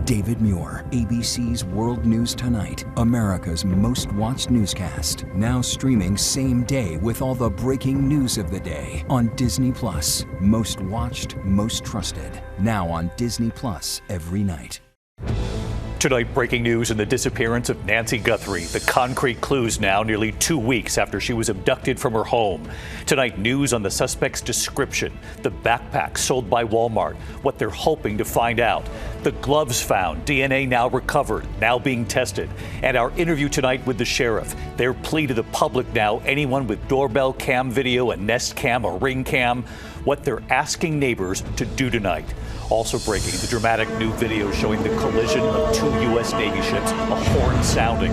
David Muir, ABC's World News Tonight, America's most watched newscast. Now streaming same day with all the breaking news of the day on Disney+. Most watched, most trusted. Now on Disney+ every night. Tonight, breaking news in the disappearance of Nancy Guthrie. The concrete clues now, nearly 2 weeks after she was abducted from her home. Tonight, news on the suspect's description, the backpack sold by Walmart, what they're hoping to find out, the gloves found, DNA now recovered, now being tested, and our interview tonight with the sheriff. Their plea to the public now, anyone with doorbell cam video, a Nest cam, a Ring cam, what they're asking neighbors to do tonight. Also breaking, the dramatic new video showing the collision of 2 U.S. Navy ships, a horn sounding.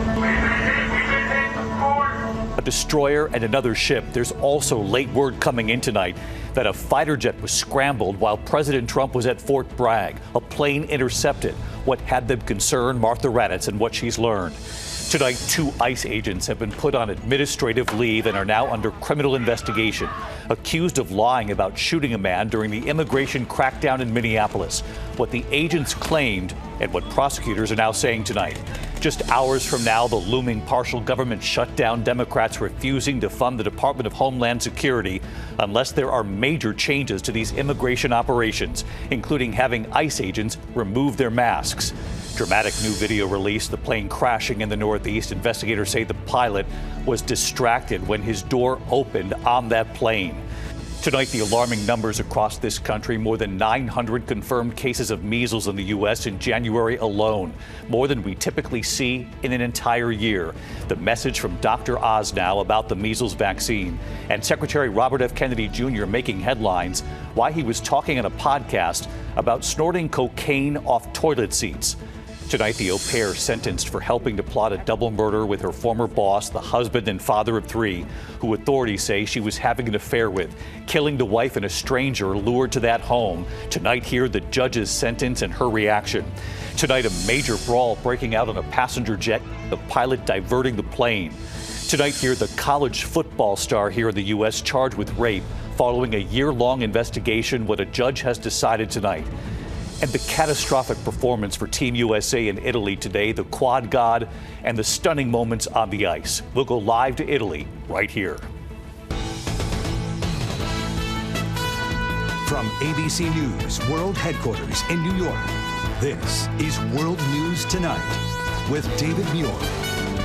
A destroyer and another ship. There's also late word coming in tonight that a fighter jet was scrambled while President Trump was at Fort Bragg. A plane intercepted. What had them concerned, Martha Raddatz, and what she's learned. Tonight, 2 ICE agents have been put on administrative leave and are now under criminal investigation, accused of lying about shooting a man during the immigration crackdown in Minneapolis. What the agents claimed and what prosecutors are now saying tonight. Just hours from now, the looming partial government shutdown, Democrats refusing to fund the Department of Homeland Security unless there are major changes to these immigration operations, including having ICE agents remove their masks. Dramatic new video released, the plane crashing in the Northeast. Investigators say the pilot was distracted when his door opened on that plane. Tonight, the alarming numbers across this country. More than 900 confirmed cases of measles in the U.S. in January alone, more than we typically see in an entire year. The message from Dr. Oz now about the measles vaccine. And Secretary Robert F. Kennedy Jr. making headlines, why he was talking on a podcast about snorting cocaine off toilet seats. Tonight, the au pair sentenced for helping to plot a double murder with her former boss, the husband and father of 3, who authorities say she was having an affair with, killing the wife and a stranger lured to that home. Tonight, hear the judge's sentence and her reaction. Tonight, a major brawl breaking out on a passenger jet, the pilot diverting the plane. Tonight, hear the college football star here in the U.S. charged with rape following a year-long investigation, what a judge has decided tonight. And the catastrophic performance for Team USA in Italy today, the quad god, and the stunning moments on the ice. We'll go live to Italy right here. From ABC News World Headquarters in New York, this is World News Tonight with David Muir.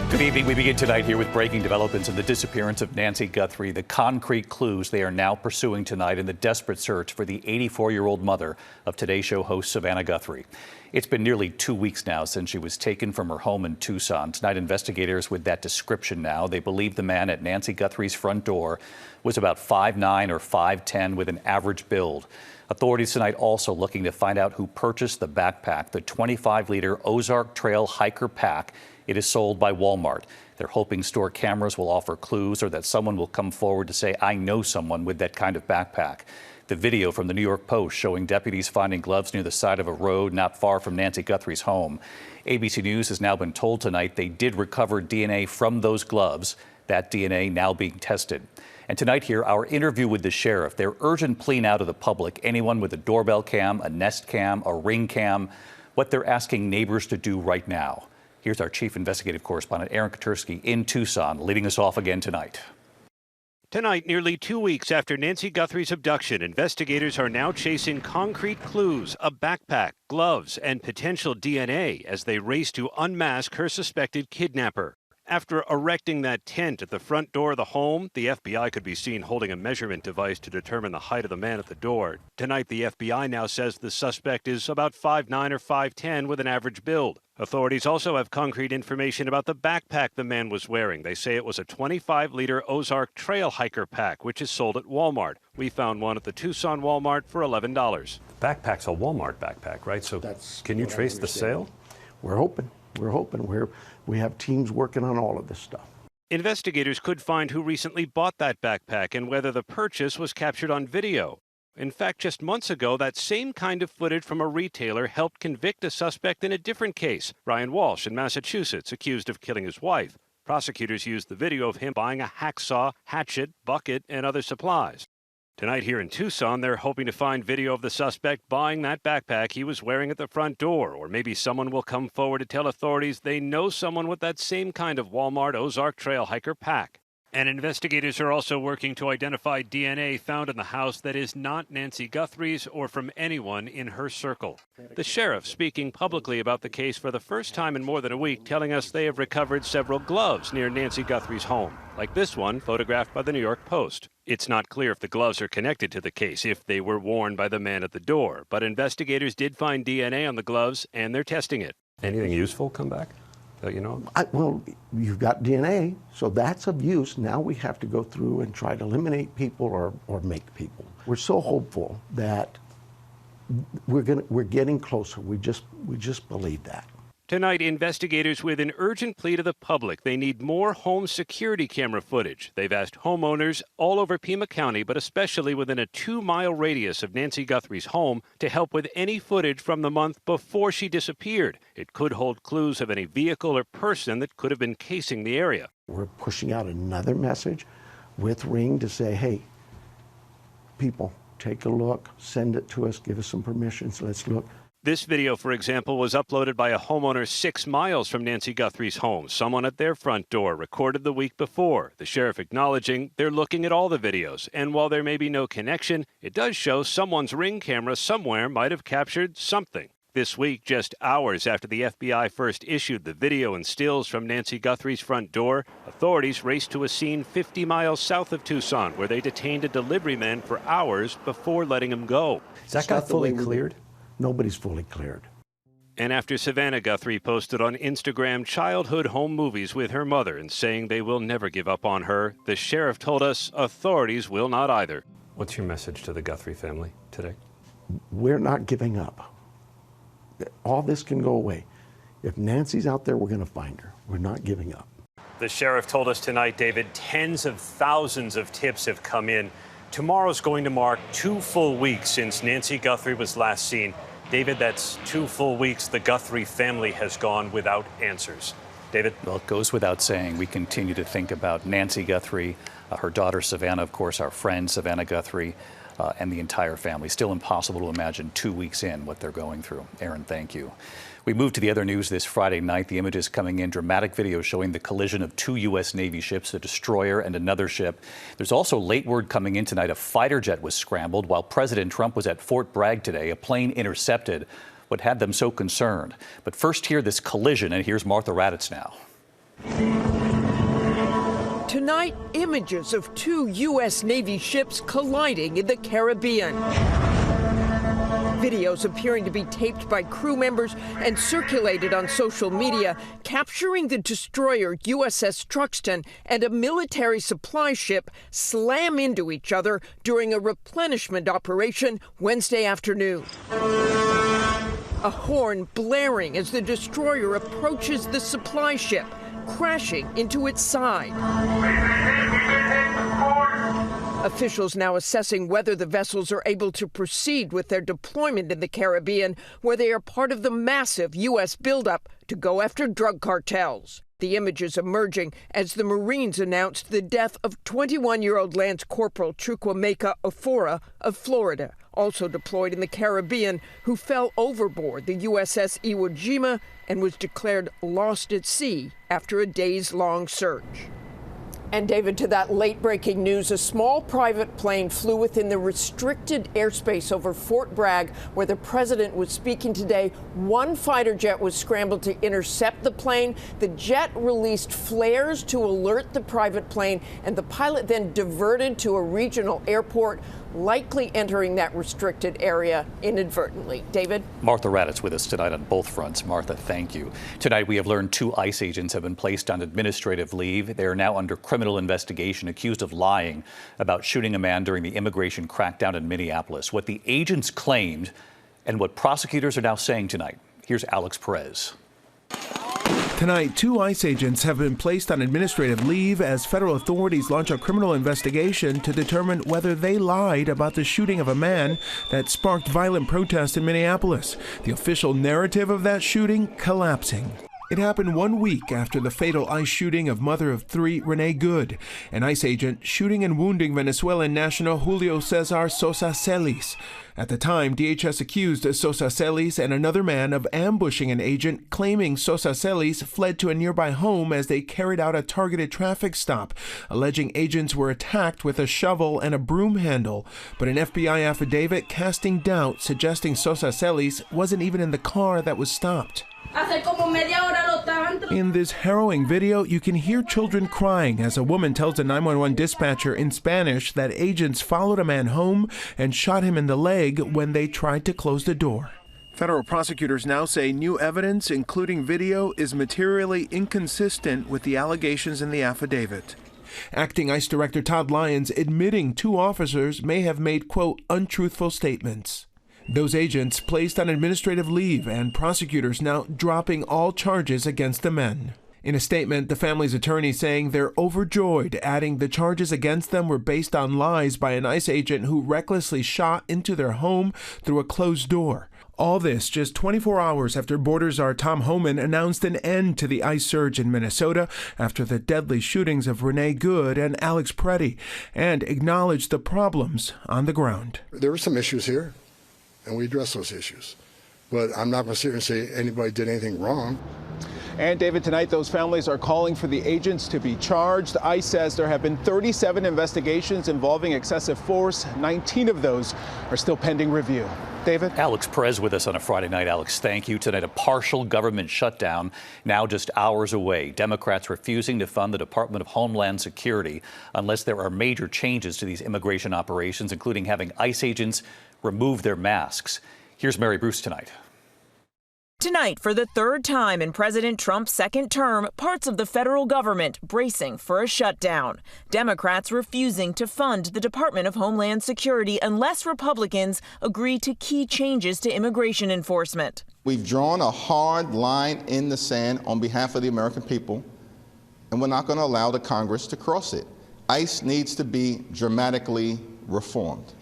Good evening. We begin tonight here with breaking developments in the disappearance of Nancy Guthrie. The concrete clues they are now pursuing tonight in the desperate search for the 84-year-old mother of Today Show host Savannah Guthrie. It's been nearly 2 weeks now since she was taken from her home in Tucson. Tonight, investigators with that description now. They believe the man at Nancy Guthrie's front door was about 5'9" or 5'10" with an average build. Authorities tonight also looking to find out who purchased the backpack, the 25-liter Ozark Trail Hiker Pack. It is sold by Walmart. They're hoping store cameras will offer clues or that someone will come forward to say, I know someone with that kind of backpack. The video from the New York Post showing deputies finding gloves near the side of a road not far from Nancy Guthrie's home. ABC News has now been told tonight they did recover DNA from those gloves. That DNA now being tested. And tonight here, our interview with the sheriff. Their urgent plea now to the public, anyone with a doorbell cam, a Nest cam, a Ring cam, what they're asking neighbors to do right now. Here's our chief investigative correspondent, Aaron Katersky, in Tucson, leading us off again tonight. Tonight, nearly 2 weeks after Nancy Guthrie's abduction, investigators are now chasing concrete clues, a backpack, gloves, and potential DNA as they race to unmask her suspected kidnapper. After erecting that tent at the front door of the home, the FBI could be seen holding a measurement device to determine the height of the man at the door. Tonight, the FBI now says the suspect is about 5'9" or 5'10" with an average build. Authorities also have concrete information about the backpack the man was wearing. They say it was a 25-liter Ozark Trail Hiker Pack, which is sold at Walmart. We found one at the Tucson Walmart for $11. Backpack's a Walmart backpack, right? So can you trace the sale? We're hoping. We have teams working on all of this stuff. Investigators could find who recently bought that backpack and whether the purchase was captured on video. In fact, just months ago, that same kind of footage from a retailer helped convict a suspect in a different case, Brian Walsh in Massachusetts, accused of killing his wife. Prosecutors used the video of him buying a hacksaw, hatchet, bucket, and other supplies. Tonight here in Tucson, they're hoping to find video of the suspect buying that backpack he was wearing at the front door. Or maybe someone will come forward to tell authorities they know someone with that same kind of Walmart Ozark Trail hiker pack. And investigators are also working to identify DNA found in the house that is not Nancy Guthrie's or from anyone in her circle. The sheriff speaking publicly about the case for the first time in more than a week, telling us they have recovered several gloves near Nancy Guthrie's home, like this one photographed by the New York Post. It's not clear if the gloves are connected to the case, if they were worn by the man at the door, but investigators did find DNA on the gloves and they're testing it. Anything useful come back that you know? Well, you've got DNA, so that's of use. Now we have to go through and try to eliminate people or make people. We're so hopeful that we're getting closer. We just believe that. Tonight, investigators with an urgent plea to the public. They need more home security camera footage. They've asked homeowners all over Pima County, but especially within a 2-mile radius of Nancy Guthrie's home, to help with any footage from the month before she disappeared. It could hold clues of any vehicle or person that could have been casing the area. We're pushing out another message with Ring to say, hey, people, take a look, send it to us, give us some permissions, let's look. This video, for example, was uploaded by a homeowner 6 miles from Nancy Guthrie's home. Someone at their front door recorded the week before. The sheriff acknowledging they're looking at all the videos. And while there may be no connection, it does show someone's Ring camera somewhere might have captured something. This week, just hours after the FBI first issued the video and stills from Nancy Guthrie's front door, authorities raced to a scene 50 miles south of Tucson where they detained a delivery man for hours before letting him go. Is that guy fully cleared? Nobody's fully cleared. And after Savannah Guthrie posted on Instagram childhood home movies with her mother and saying they will never give up on her, the sheriff told us authorities will not either. What's your message to the Guthrie family today? We're not giving up. All this can go away. If Nancy's out there, we're going to find her. We're not giving up. The sheriff told us tonight, David, tens of thousands of tips have come in. Tomorrow's going to mark 2 full weeks since Nancy Guthrie was last seen. David, that's 2 full weeks the Guthrie family has gone without answers. David? Well, it goes without saying we continue to think about Nancy Guthrie, her daughter Savannah, of course, our friend Savannah Guthrie, and the entire family. Still impossible to imagine 2 weeks in what they're going through. Aaron, thank you. We move to the other news this Friday night. The images coming in, dramatic video showing the collision of 2 U.S. Navy ships, a destroyer and another ship. There's also late word coming in tonight. A fighter jet was scrambled while President Trump was at Fort Bragg today. A plane intercepted what had them so concerned. But first, hear this collision, and here's Martha Raddatz now. Tonight, images of 2 U.S. Navy ships colliding in the Caribbean. Videos appearing to be taped by crew members and circulated on social media, capturing the destroyer USS Truxtun and a military supply ship slam into each other during a replenishment operation Wednesday afternoon. A horn blaring as the destroyer approaches the supply ship, crashing into its side. Officials now assessing whether the vessels are able to proceed with their deployment in the Caribbean, where they are part of the massive U.S. buildup to go after drug cartels. The images emerging as the Marines announced the death of 21-year-old Lance Corporal Chukwemeka Ofora of Florida, also deployed in the Caribbean, who fell overboard the USS Iwo Jima and was declared lost at sea after a days-long search. And David, to that late-breaking news, a small private plane flew within the restricted airspace over Fort Bragg, where the president was speaking today. One fighter jet was scrambled to intercept the plane. The jet released flares to alert the private plane, and the pilot then diverted to a regional airport, likely entering that restricted area inadvertently. David? Martha Raddatz with us tonight on both fronts. Martha, thank you. Tonight we have learned 2 ICE agents have been placed on administrative leave. They are now under criminal investigation, accused of lying about shooting a man during the immigration crackdown in Minneapolis. What the agents claimed and what prosecutors are now saying tonight. Here's Alex Perez. Tonight, 2 ICE agents have been placed on administrative leave as federal authorities launch a criminal investigation to determine whether they lied about the shooting of a man that sparked violent protests in Minneapolis. The official narrative of that shooting collapsing. It happened 1 week after the fatal ICE shooting of mother of three Renee Good, an ICE agent shooting and wounding Venezuelan national Julio Cesar Sosa Celis. At the time, DHS accused Sosa Celis and another man of ambushing an agent, claiming Sosa Celis fled to a nearby home as they carried out a targeted traffic stop, alleging agents were attacked with a shovel and a broom handle. But an FBI affidavit casting doubt, suggesting Sosa Celis wasn't even in the car that was stopped. In this harrowing video, you can hear children crying as a woman tells a 911 dispatcher in Spanish that agents followed a man home and shot him in the leg when they tried to close the door. Federal prosecutors now say new evidence, including video, is materially inconsistent with the allegations in the affidavit. Acting ICE Director Todd Lyons admitting two officers may have made, quote, untruthful statements. Those agents placed on administrative leave, and prosecutors now dropping all charges against the men. In a statement, the family's attorney saying they're overjoyed, adding the charges against them were based on lies by an ICE agent who recklessly shot into their home through a closed door. All this just 24 hours after Border Czar Tom Homan announced an end to the ICE surge in Minnesota after the deadly shootings of Renee Good and Alex Preddy, and acknowledged the problems on the ground. There were some issues here, and we address those issues. But I'm not going to sit here and say anybody did anything wrong. And David, tonight those families are calling for the agents to be charged. ICE says there have been 37 investigations involving excessive force. 19 of those are still pending review. David? Alex Perez with us on a Friday night. Alex, thank you. Tonight, a partial government shutdown now just hours away. Democrats refusing to fund the Department of Homeland Security unless there are major changes to these immigration operations, including having ICE agents remove their masks. Here's Mary Bruce tonight. Tonight, for the third time in President Trump's second term, parts of the federal government bracing for a shutdown. Democrats refusing to fund the Department of Homeland Security unless Republicans agree to key changes to immigration enforcement. We've drawn a hard line in the sand on behalf of the American people, and we're not going to allow the Congress to cross it. ICE needs to be dramatically reformed.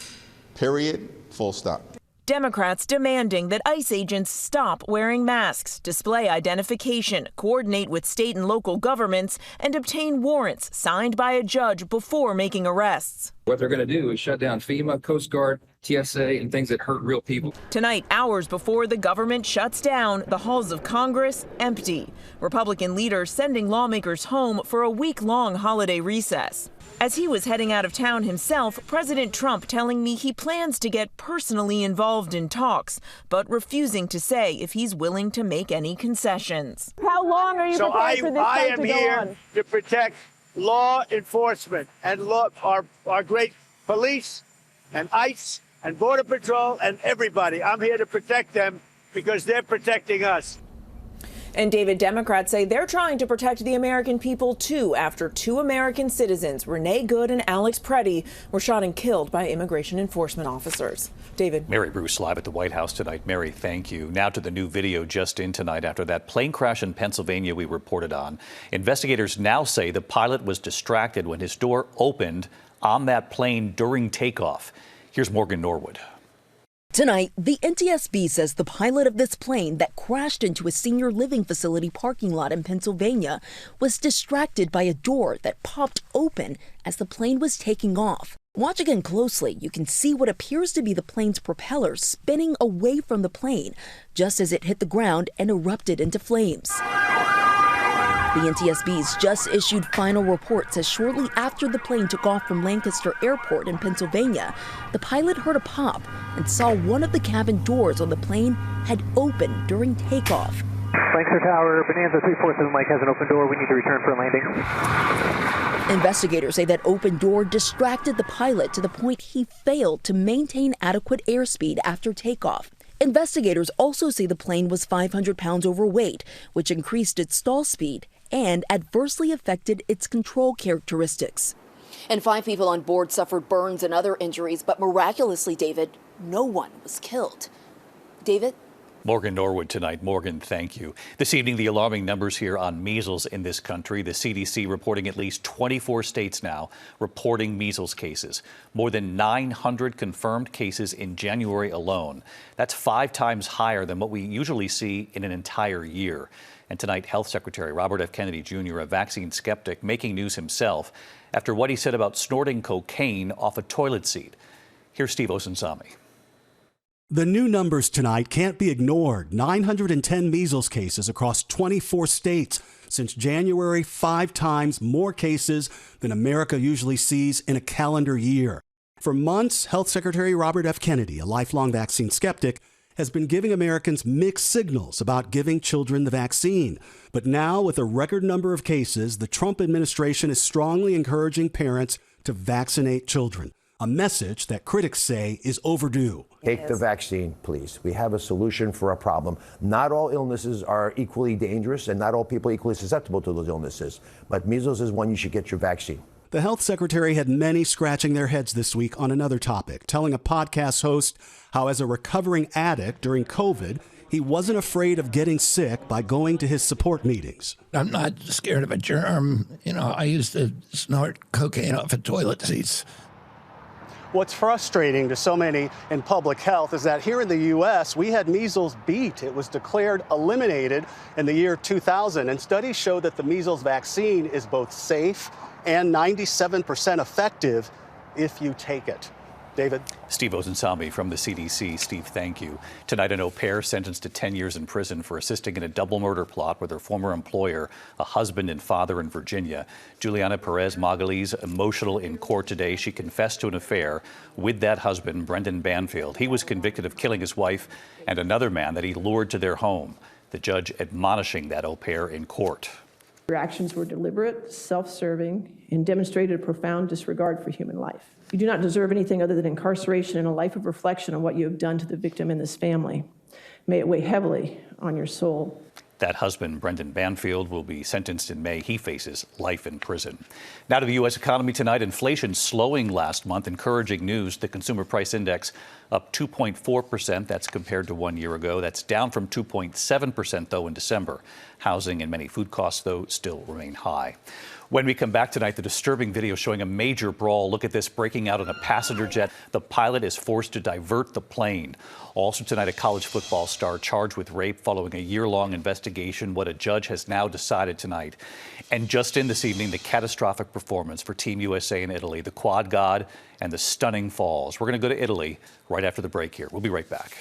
Period. Full stop. Democrats demanding that ICE agents stop wearing masks, display identification, coordinate with state and local governments, and obtain warrants signed by a judge before making arrests. What they're going to do is shut down FEMA, Coast Guard, TSA, and things that hurt real people. Tonight, hours before the government shuts down, the halls of Congress empty. Republican leaders sending lawmakers home for a week-long holiday recess. As he was heading out of town himself, President Trump telling me he plans to get personally involved in talks, but refusing to say if he's willing to make any concessions. How long are you prepared for this fight to go on? I am here to protect law enforcement and our great police and ICE and Border Patrol and everybody. I'm here to protect them because they're protecting us. And David, Democrats say they're trying to protect the American people, too, after two American citizens, Renee Good and Alex Preddy, were shot and killed by immigration enforcement officers. David. Mary Bruce live at the White House tonight. Mary, thank you. Now to the new video just in tonight after that plane crash in Pennsylvania we reported on. Investigators now say the pilot was distracted when his door opened on that plane during takeoff. Here's Morgan Norwood. Tonight, the NTSB says the pilot of this plane that crashed into a senior living facility parking lot in Pennsylvania was distracted by a door that popped open as the plane was taking off. Watch again closely. You can see what appears to be the plane's propeller spinning away from the plane just as it hit the ground and erupted into flames. The NTSB's just issued final reports as shortly after the plane took off from Lancaster Airport in Pennsylvania, the pilot heard a pop and saw one of the cabin doors on the plane had opened during takeoff. Lancaster Tower, Bonanza 347 Mike has an open door. We need to return for a landing. Investigators say that open door distracted the pilot to the point he failed to maintain adequate airspeed after takeoff. Investigators also say the plane was 500 pounds overweight, which increased its stall speed and adversely affected its control characteristics. And 5 people on board suffered burns and other injuries, but miraculously, David, no one was killed. David? Morgan Norwood tonight. Morgan, thank you. This evening, the alarming numbers here on measles in this country. The CDC reporting at least 24 states now reporting measles cases. More than 900 confirmed cases in January alone. That's 5 times higher than what we usually see in an entire year. And tonight, Health Secretary Robert F. Kennedy Jr., a vaccine skeptic, making news himself after what he said about snorting cocaine off a toilet seat. Here's Steve Osunsami. The new numbers tonight can't be ignored. 910 measles cases across 24 states. Since January, 5 times more cases than America usually sees in a calendar year. For months, Health Secretary Robert F. Kennedy, a lifelong vaccine skeptic, has been giving Americans mixed signals about giving children the vaccine. But now, with a record number of cases, the Trump administration is strongly encouraging parents to vaccinate children. A message that critics say is overdue. Take the vaccine, please. We have a solution for a problem. Not all illnesses are equally dangerous, and not all people are equally susceptible to those illnesses. But measles is one you should get your vaccine. The health secretary had many scratching their heads this week on another topic, telling a podcast host how as a recovering addict during COVID, he wasn't afraid of getting sick by going to his support meetings. I'm not scared of a germ. I used to snort cocaine off of toilet seats. What's frustrating to so many in public health is that here in the U.S., we had measles beat. It was declared eliminated in the year 2000, and studies show that the measles vaccine is both safe and 97% effective if you take it. David? Steve Osunsami from the CDC. Steve, thank you. Tonight, an au pair sentenced to 10 years in prison for assisting in a double murder plot with her former employer, a husband and father in Virginia. Juliana Perez Magalhães emotional in court today. She confessed to an affair with that husband, Brendan Banfield. He was convicted of killing his wife and another man that he lured to their home. The judge admonishing that au pair in court. Your actions were deliberate, self-serving, and demonstrated a profound disregard for human life. You do not deserve anything other than incarceration and a life of reflection on what you have done to the victim and this family. May it weigh heavily on your soul. That husband, Brendan Banfield, will be sentenced in May. He faces life in prison. Now to the U.S. economy tonight. Inflation slowing last month. Encouraging news. The consumer price index up 2.4%. That's compared to 1 year ago. That's down from 2.7%, though, in December. Housing and many food costs, though, still remain high. When we come back tonight, the disturbing video showing a major brawl. Look at this, breaking out in a passenger jet. The pilot is forced to divert the plane. Also tonight, a college football star charged with rape following a year-long investigation. What a judge has now decided tonight. And just in this evening, the catastrophic performance for Team USA in Italy, the quad god and the stunning falls. We're going to go to Italy right after the break here. We'll be right back.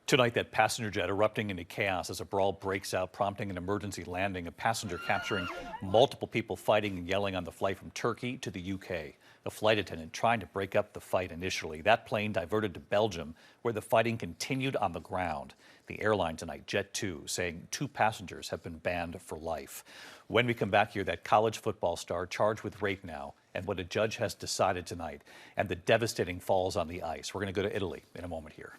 Tonight, that passenger jet erupting into chaos as a brawl breaks out, prompting an emergency landing. A passenger capturing multiple people fighting and yelling on the flight from Turkey to the UK. The flight attendant trying to break up the fight initially. That plane diverted to Belgium, where the fighting continued on the ground. The airline tonight, Jet2, saying 2 passengers have been banned for life. When we come back here, that college football star charged with rape now, and what a judge has decided tonight, and the devastating falls on the ice. We're going to go to Italy in a moment here.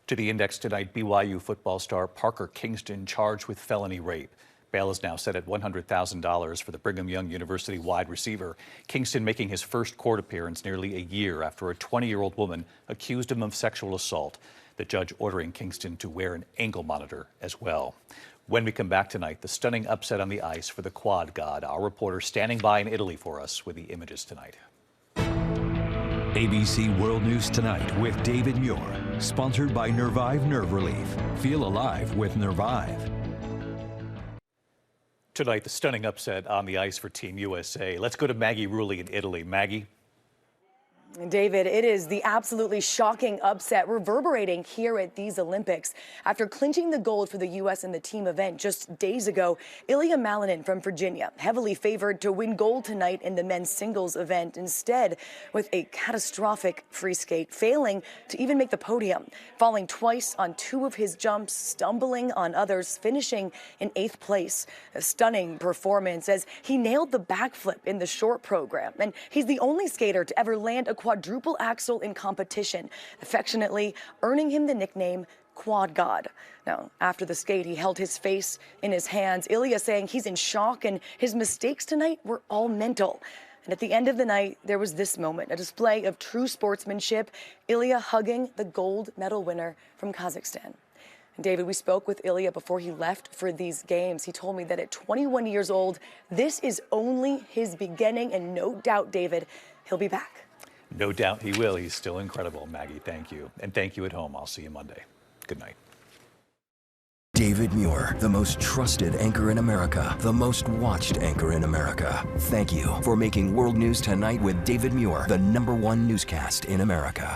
To the index tonight, BYU football star Parker Kingston charged with felony rape. Bail is now set at $100,000 for the Brigham Young University wide receiver. Kingston making his first court appearance nearly a year after a 20-year-old woman accused him of sexual assault. The judge ordering Kingston to wear an ankle monitor as well. When we come back tonight, the stunning upset on the ice for the quad god. Our reporter standing by in Italy for us with the images tonight. ABC World News Tonight with David Muir. Sponsored by Nervive Nerve Relief. Feel alive with Nervive. Tonight, the stunning upset on the ice for Team USA. Let's go to Maggie Rulli in Italy. Maggie. David, it is the absolutely shocking upset reverberating here at these Olympics. After clinching the gold for the U.S. in the team event just days ago, Ilia Malinin from Virginia, heavily favored to win gold tonight in the men's singles event, instead with a catastrophic free skate, failing to even make the podium, falling twice on 2 of his jumps, stumbling on others, finishing in 8th place. A stunning performance as he nailed the backflip in the short program, and he's the only skater to ever land a quadruple axel in competition, affectionately earning him the nickname Quad God. Now, after the skate, he held his face in his hands, Ilia saying he's in shock and his mistakes tonight were all mental. And at the end of the night, there was this moment, a display of true sportsmanship, Ilia hugging the gold medal winner from Kazakhstan. And David, we spoke with Ilia before he left for these games. He told me that at 21 years old, this is only his beginning, and no doubt, David, he'll be back. No doubt he will. He's still incredible, Maggie. Thank you. And thank you at home. I'll see you Monday. Good night. David Muir, the most trusted anchor in America, the most watched anchor in America. Thank you for making World News Tonight with David Muir the #1 newscast in America.